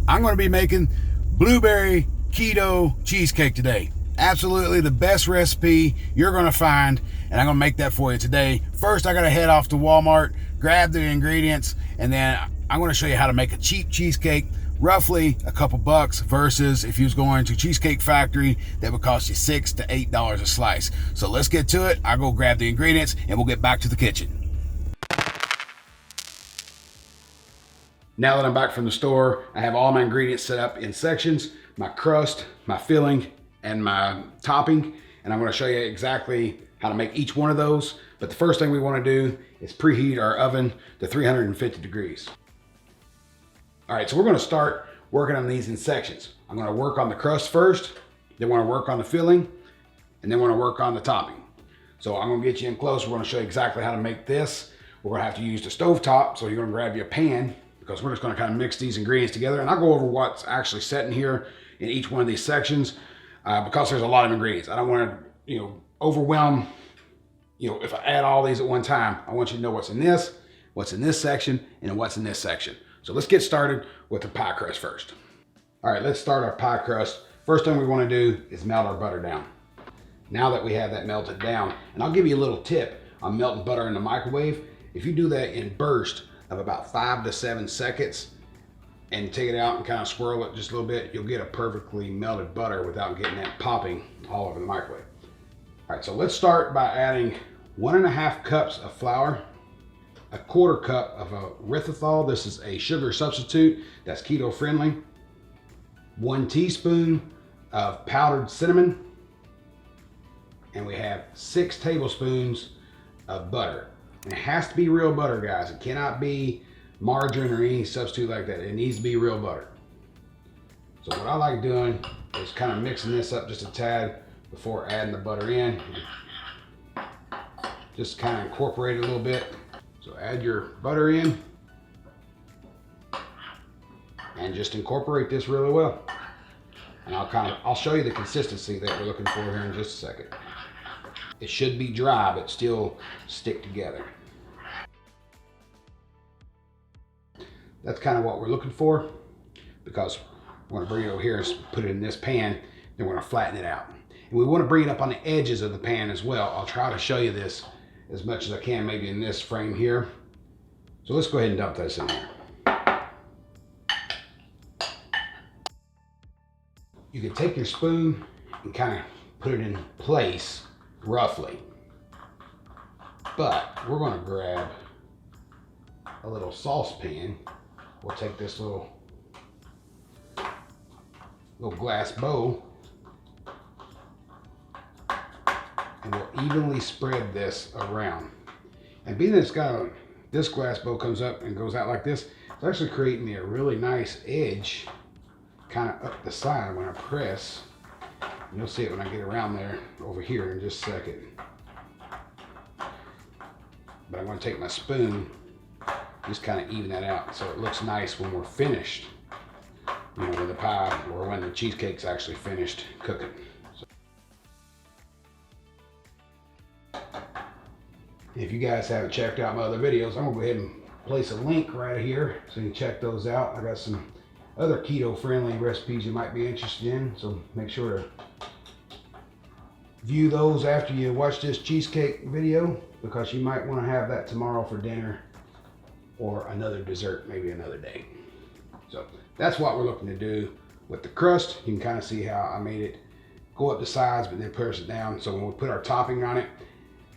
I'm going to be making blueberry keto cheesecake today. Absolutely the best recipe you're going to find, and I'm going to make that for you today. First, I got to head off to Walmart, grab the ingredients, and then I'm going to show you how to make a cheap cheesecake, roughly a couple bucks, versus if you was going to Cheesecake Factory, that would cost you $6 to $8 a slice. So let's get to it. I'll go grab the ingredients and we'll get back to the kitchen. Now that I'm back from the store, I have all my ingredients set up in sections: my crust, my filling, and my topping. And I'm going to show you exactly how to make each one of those. But the first thing we want to do is preheat our oven to 350 degrees. All right, so we're going to start working on these in sections. I'm going to work on the crust first, then want to work on the filling, and then want to work on the topping. So I'm going to get you in close. We're going to show you exactly how to make this. We're going to have to use the stove top, so you're going to grab your pan, because we're just going to kind of mix these ingredients together. And I'll go over what's actually set in here in each one of these sections, because there's a lot of ingredients. I don't want to, overwhelm, if I add all these at one time. I want you to know what's in this section, and what's in this section. So let's get started with the pie crust first. All right, let's start our pie crust. First thing we want to do is melt our butter down. Now that we have that melted down, and I'll give you a little tip on melting butter in the microwave. If you do that in bursts of about 5 to 7 seconds and take it out and kind of swirl it just a little bit, you'll get a perfectly melted butter without getting that popping all over the microwave. All right, so let's start by adding 1.5 cups of flour, 1/4 cup of erythritol. This is a sugar substitute that's keto friendly. 1 teaspoon of powdered cinnamon, and we have 6 tablespoons of butter. And it has to be real butter, guys. It cannot be margarine or any substitute like that. It needs to be real butter. So what I like doing is kind of mixing this up just a tad before adding the butter in. Just kind of incorporate it a little bit. So add your butter in and just incorporate this really well. And I'll show you the consistency that we're looking for here in just a second. It should be dry, but still stick together. That's kind of what we're looking for, because we're going to bring it over here and put it in this pan, then we're going to flatten it out. And we want to bring it up on the edges of the pan as well. I'll try to show you this as much as I can, maybe in this frame here. So let's go ahead and dump this in there. You can take your spoon and kind of put it in place roughly, but we're going to grab a little saucepan. We'll take this little glass bowl and we'll evenly spread this around. And being that it's got this glass bowl comes up and goes out like this, it's actually creating me a really nice edge kind of up the side when I press. And you'll see it when I get around there over here in just a second. But I'm going to take my spoon, just kind of even that out so it looks nice when we're finished, when the pie or when the cheesecake's actually finished cooking. So, if you guys haven't checked out my other videos, I'm going to go ahead and place a link right here so you can check those out. I got some other keto-friendly recipes you might be interested in, so make sure to view those after you watch this cheesecake video, because you might want to have that tomorrow for dinner or another dessert, maybe another day. So that's what we're looking to do with the crust. You can kind of see how I made it go up the sides but then press it down. So when we put our topping on it,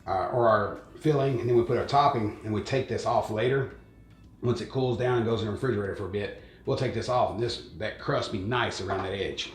or our filling, and then we put our topping, and we take this off later, once it cools down and goes in the refrigerator for a bit, we'll take this off, and that crust be nice around that edge.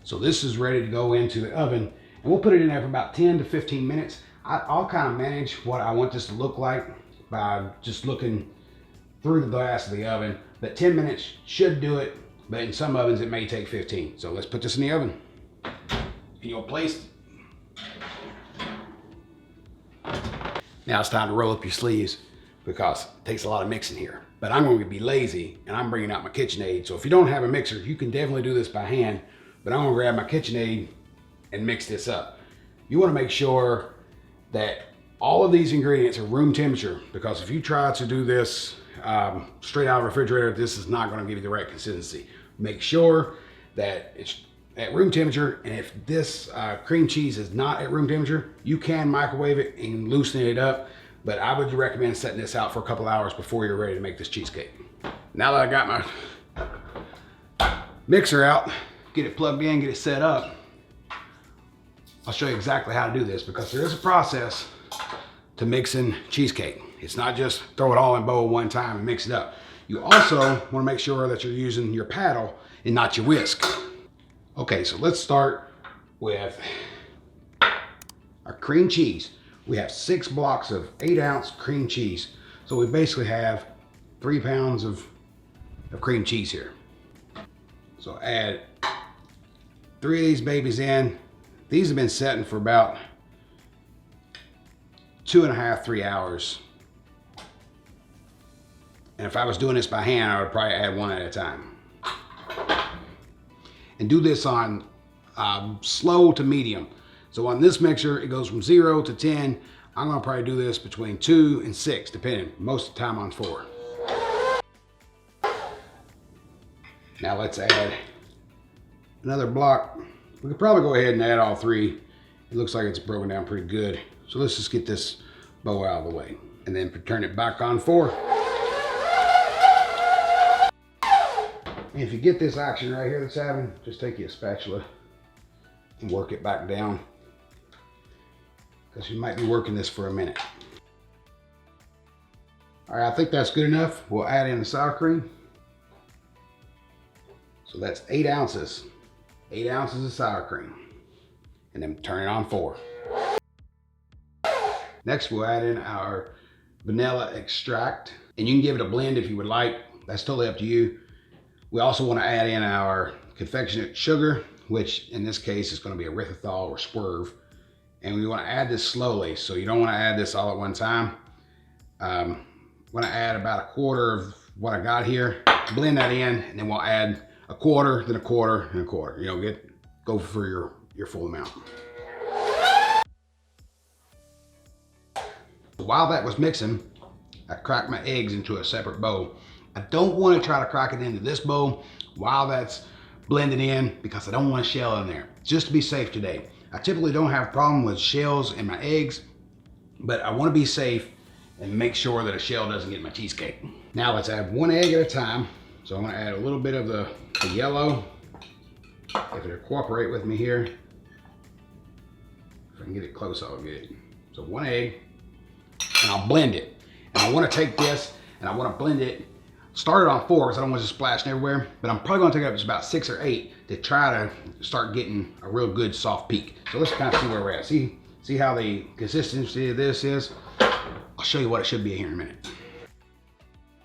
So this is ready to go into the oven, and we'll put it in there for about 10 to 15 minutes. I'll kind of manage what I want this to look like by just looking through the glass of the oven, but 10 minutes should do it, but in some ovens it may take 15. So let's put this in the oven. And you'll place. Now it's time to roll up your sleeves, because it takes a lot of mixing here. But I'm going to be lazy, and I'm bringing out my KitchenAid. So if you don't have a mixer, you can definitely do this by hand, but I'm going to grab my KitchenAid and mix this up. You want to make sure that all of these ingredients are room temperature, because if you try to do this straight out of the refrigerator, this is not going to give you the right consistency. Make sure that it's at room temperature, and if this cream cheese is not at room temperature, you can microwave it and loosen it up, but I would recommend setting this out for a couple hours before you're ready to make this cheesecake. Now that I got my mixer out, get it plugged in, get it set up, I'll show you exactly how to do this, because there is a process to mixing cheesecake. It's not just throw it all in a bowl one time and mix it up. You also want to make sure that you're using your paddle and not your whisk. Okay, so let's start with our cream cheese. We have 6 blocks of 8-ounce cream cheese. So we basically have 3 pounds of cream cheese here. So add 3 of these babies in. These have been setting for about 2.5 to 3 hours. And if I was doing this by hand, I would probably add 1 at a time. And do this on slow to medium. So on this mixer, it goes from 0 to 10. I'm gonna probably do this between 2 and 6, depending. Most of the time on 4. Now let's add another block. We could probably go ahead and add all 3. It looks like it's broken down pretty good. So let's just get this bowl out of the way. And then turn it back on 4. And if you get this action right here that's happening, just take your spatula and work it back down, because you might be working this for a minute. All right, I think that's good enough. We'll add in the sour cream. So that's 8 ounces. 8 ounces of sour cream. And then turn it on 4. Next, we'll add in our vanilla extract. And you can give it a blend if you would like. That's totally up to you. We also want to add in our confectionate sugar, which in this case is going to be erythritol or swerve. And we want to add this slowly, so you don't want to add this all at one time. I'm going to add about 1/4 of what I got here, blend that in, and then we'll add 1/4, then 1/4, and 1/4. You know, go for your full amount. While that was mixing, I cracked my eggs into a separate bowl. I don't want to try to crack it into this bowl while that's blended in, because I don't want a shell in there. Just to be safe today. I typically don't have a problem with shells in my eggs, but I want to be safe and make sure that a shell doesn't get in my cheesecake. Now let's add 1 egg at a time. So I'm going to add a little bit of the yellow. If it'll cooperate with me here. If I can get it close, I'll get it. So 1 egg, and I'll blend it. And I want to take this and I want to blend it. Start it on 4 because I don't want it to splash everywhere, but I'm probably going to take it up to about 6 or 8 to try to start getting a real good soft peak. So let's kind of see where we're at. See how the consistency of this is? I'll show you what it should be here in a minute.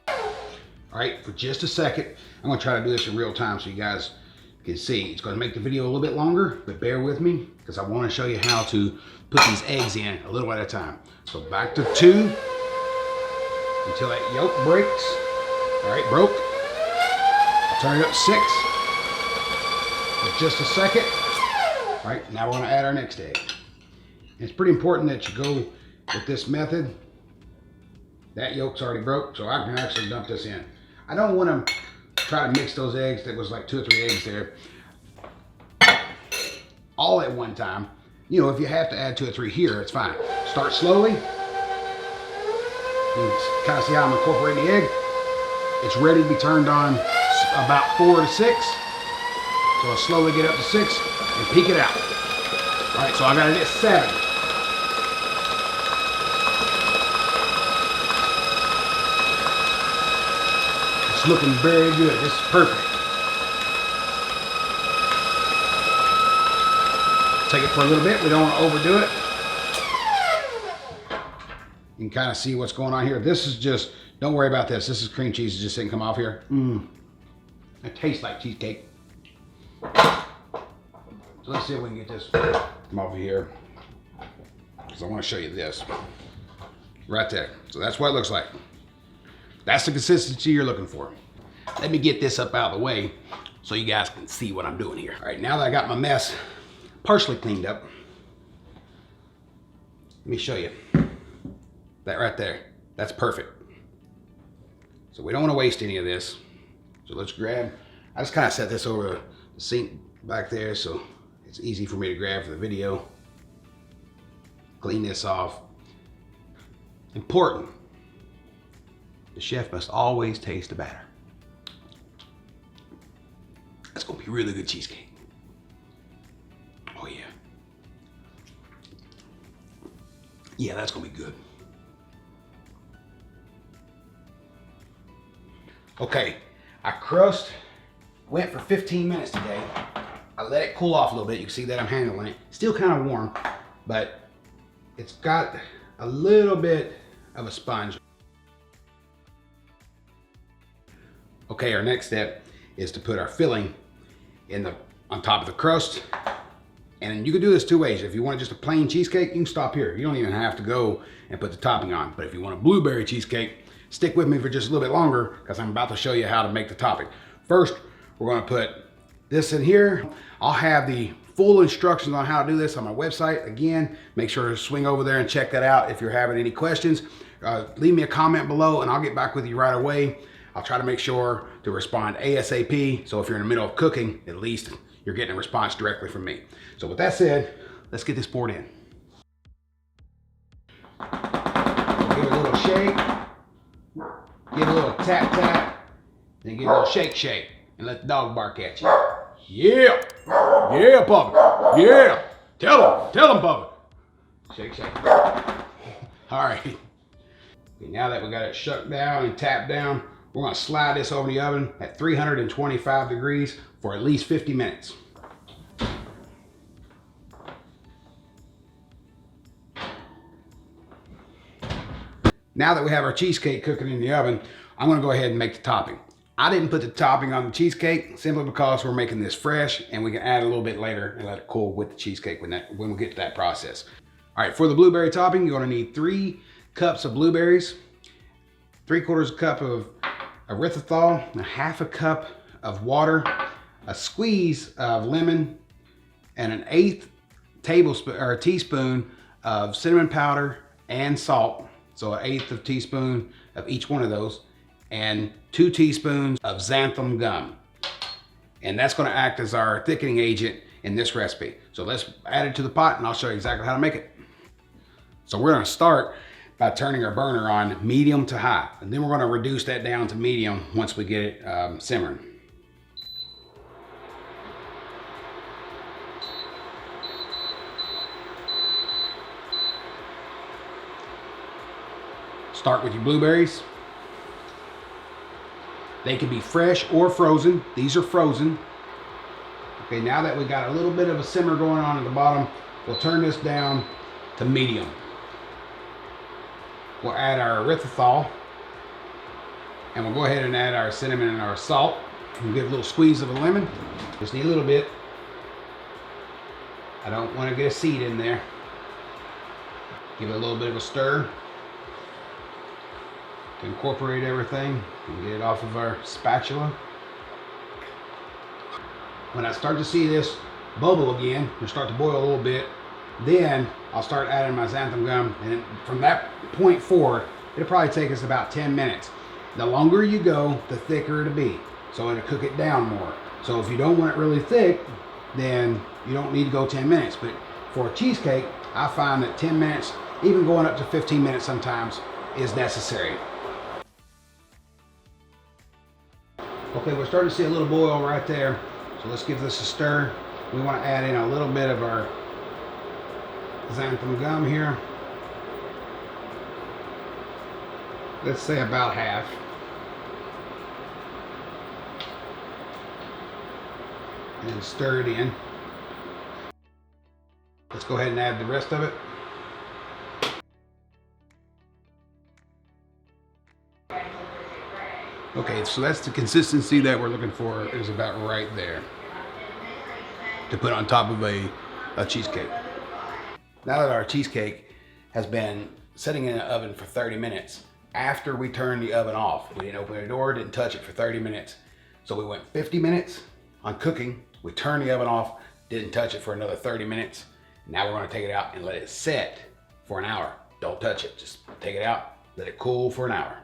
All right, for just a second, I'm going to try to do this in real time so you guys can see. It's going to make the video a little bit longer, but bear with me because I want to show you how to put these eggs in a little at a time. So back to 2 until that yolk breaks. All right, broke. I'll turn it up to 6 for just a second. All right, now we're going to add our next egg. And it's pretty important that you go with this method. That yolk's already broke, so I can actually dump this in. I don't want to try to mix those eggs. That was like 2 or 3 eggs there all at one time. You know, if you have to add 2 or 3 here, it's fine. Start slowly. You can kind of see how I'm incorporating the egg. It's ready to be turned on about 4 to 6. So I'll slowly get up to 6 and peek it out. All right, so I got it at 7. It's looking very good. This is perfect. Take it for a little bit. We don't want to overdo it. You can kind of see what's going on here. This is just, don't worry about this. This is cream cheese. It just didn't come off here. It tastes like cheesecake. So let's see if we can get this come off of here, because I want to show you this right there. So that's what it looks like. That's the consistency you're looking for. Let me get this up out of the way so you guys can see what I'm doing here. All right, now that I got my mess partially cleaned up, let me show you that right there. That's perfect. So we don't want to waste any of this. So let's grab, I just kind of set this over the sink back there so it's easy for me to grab for the video. Clean this off. Important, the chef must always taste the batter. That's gonna be really good cheesecake. Oh yeah. Yeah, that's gonna be good. Okay, I went for 15 minutes today. I let it cool off a little bit. You can see that I'm handling it. Still kind of warm, but it's got a little bit of a sponge. Okay, our next step is to put our filling on top of the crust. And you can do this two ways. If you want just a plain cheesecake, you can stop here. You don't even have to go and put the topping on. But if you want a blueberry cheesecake, stick with me for just a little bit longer because I'm about to show you how to make the topping. First, we're going to put this in here. I'll have the full instructions on how to do this on my website. Again, make sure to swing over there and check that out. If you're having any questions, leave me a comment below and I'll get back with you right away. I'll try to make sure to respond ASAP. So if you're in the middle of cooking, at least you're getting a response directly from me. So with that said, let's get this poured in. Give it a little shake. Give it a little tap tap. Then give it a little shake shake. And let the dog bark at you. Yeah. Yeah, Puppet. Yeah. Tell him, Puppet. Shake shake. All right. Okay, now that we got it shucked down and tapped down, we're going to slide this over the oven at 325 degrees for at least 50 minutes. Now that we have our cheesecake cooking in the oven, I'm going to go ahead and make the topping. I didn't put the topping on the cheesecake simply because we're making this fresh and we can add a little bit later and let it cool with the cheesecake when we get to that process. All right, for the blueberry topping, you're going to need 3 cups of blueberries, 3/4 cup of erythritol, a 1/2 cup of water, a squeeze of lemon, and an 1/8 tablespoon or a teaspoon of cinnamon powder and salt. So an 1/8 teaspoon of each one of those, and 2 teaspoons of xanthan gum. And that's going to act as our thickening agent in this recipe. So let's add it to the pot and I'll show you exactly how to make it. So we're going to start by turning our burner on medium to high. And then we're going to reduce that down to medium once we get it simmering. Start with your blueberries. They can be fresh or frozen. These are frozen. Okay, now that we got a little bit of a simmer going on at the bottom, we'll turn this down to medium. We'll add our erythritol, and we'll go ahead and add our cinnamon and our salt. We'll give a little squeeze of a lemon. Just need a little bit. I don't want to get a seed in there. Give it a little bit of a stir to incorporate everything and get it off of our spatula. When I start to see this bubble again and start to boil a little bit, then I'll start adding my xanthan gum, and from that point forward, it'll probably take us about 10 minutes. The longer you go, the thicker it'll be, so it'll cook it down more. So if you don't want it really thick, then you don't need to go 10 minutes. But for a cheesecake, I find that 10 minutes, even going up to 15 minutes sometimes, is necessary. Okay, we're starting to see a little boil right there, so let's give this a stir. We want to add in a little bit of our xanthan gum here. Let's say about half. And then stir it in. Let's go ahead and add the rest of it. Okay, so that's the consistency that we're looking for, is about right there to put on top of a cheesecake. Now that our cheesecake has been sitting in the oven for 30 minutes, after we turned the oven off, we didn't open the door, didn't touch it for 30 minutes. So we went 50 minutes on cooking, we turned the oven off, didn't touch it for another 30 minutes. Now we're gonna take it out and let it set for an hour. Don't touch it, just take it out, let it cool for an hour.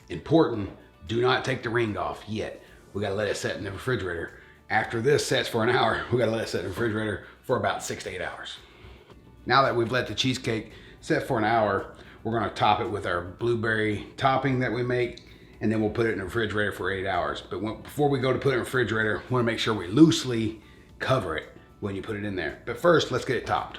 Important, do not take the ring off yet. We gotta let it set in the refrigerator. After this sets for an hour, we gotta let it set in the refrigerator for about 6 to 8 hours. Now that we've let the cheesecake set for an hour, we're gonna top it with our blueberry topping that we make, and then we'll put it in the refrigerator for 8 hours. But before we go to put it in the refrigerator, we wanna make sure we loosely cover it when you put it in there. But first, let's get it topped.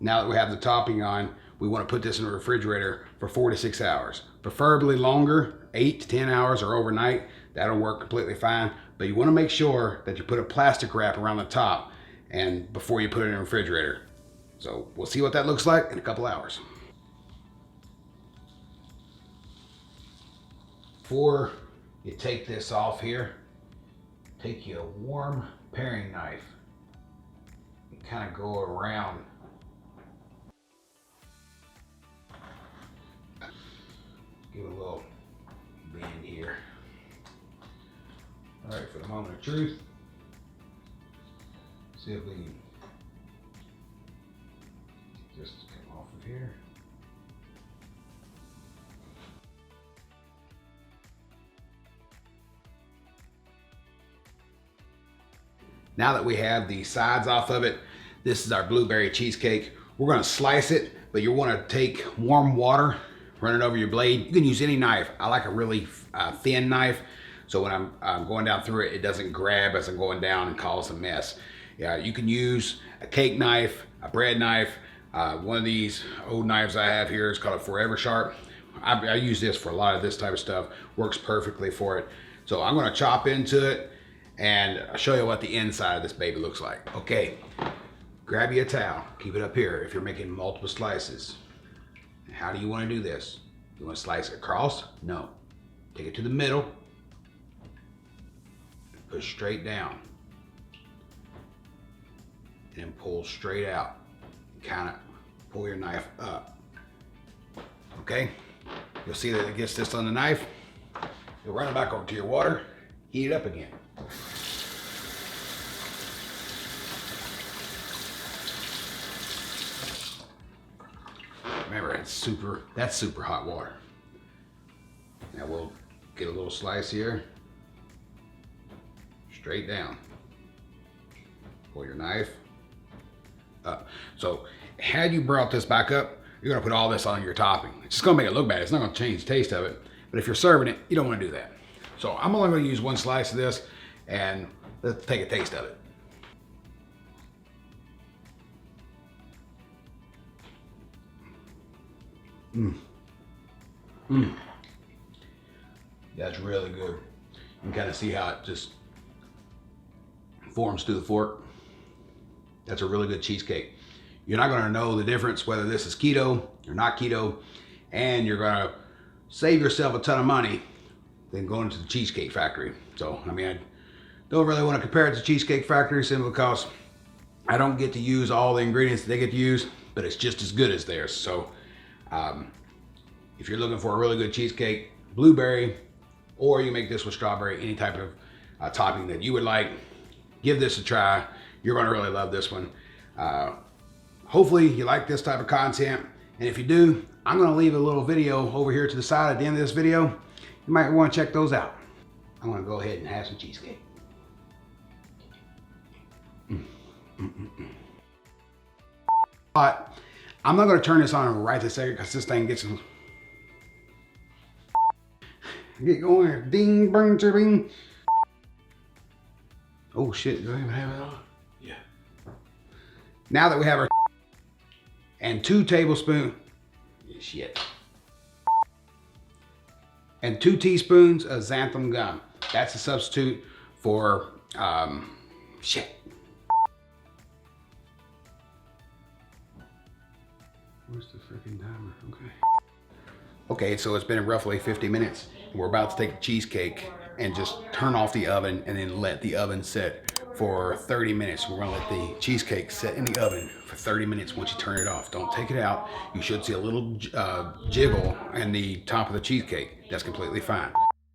Now that we have the topping on, we want to put this in the refrigerator for 4 to 6 hours. Preferably longer, 8 to 10 hours or overnight. That'll work completely fine. But you want to make sure that you put a plastic wrap around the top and before you put it in the refrigerator. So we'll see what that looks like in a couple hours. Before you take this off here, take you a warm paring knife and kind of go around. Give it a little bend here. All right, for the moment of truth, see if we can just come off of here. Now that we have the sides off of it, this is our blueberry cheesecake. We're gonna slice it, but you wanna take warm water, run it over your blade. You can use any knife. I like a really thin knife, so when I'm going down through it, it doesn't grab as I'm going down and cause a mess. Yeah, you can use a cake knife, a bread knife. One of these old knives I have here is called a Forever Sharp. I use this for a lot of this type of stuff. Works perfectly for it. So I'm gonna chop into it and I'll show you what the inside of this baby looks like. Okay, grab you a towel, keep it up here if you're making multiple slices. How do you want to do this? You want to slice it across? No. Take it to the middle. Push straight down. And then pull straight out. Kind of pull your knife up. Okay? You'll see that it gets this on the knife. You'll run it back over to your water. Heat it up again. Remember, that's super hot water. Now we'll get a little slice here. Straight down. Pull your knife up. So had you brought this back up, you're gonna put all this on your topping. It's just gonna make it look bad. It's not gonna change the taste of it. But if you're serving it, you don't wanna do that. So I'm only gonna use one slice of this and let's take a taste of it. That's really good. You can kind of see how it just forms through the fork. That's a really good cheesecake. You're not gonna know the difference whether this is keto or not keto, and you're gonna save yourself a ton of money than going to the Cheesecake Factory. So, I mean, I don't really want to compare it to Cheesecake Factory simply because I don't get to use all the ingredients that they get to use, but it's just as good as theirs. So, if you're looking for a really good cheesecake, blueberry, or you make this with strawberry, any type of topping that you would like, give this a try. You're gonna really love this one. Hopefully you like this type of content. And if you do, I'm gonna leave a little video over here to the side at the end of this video. You might wanna check those out. I'm gonna go ahead and have some cheesecake. But I'm not gonna turn this on right this second because this thing gets get going. Ding, bang, bing. Oh shit, do I even have it on? Yeah. Now that we have our and 2 tablespoons, shit. And 2 teaspoons of xanthan gum. That's a substitute for shit. Where's the freaking timer? Okay. Okay, so it's been roughly 50 minutes. We're about to take the cheesecake and just turn off the oven and then let the oven sit for 30 minutes. We're gonna let the cheesecake sit in the oven for 30 minutes once you turn it off. Don't take it out. You should see a little jiggle in the top of the cheesecake. That's completely fine.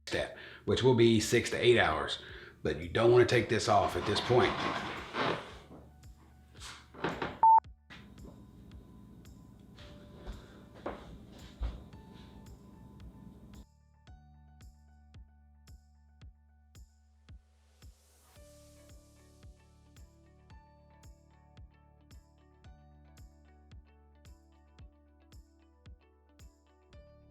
Step, which will be 6 to 8 hours. But you don't wanna take this off at this point.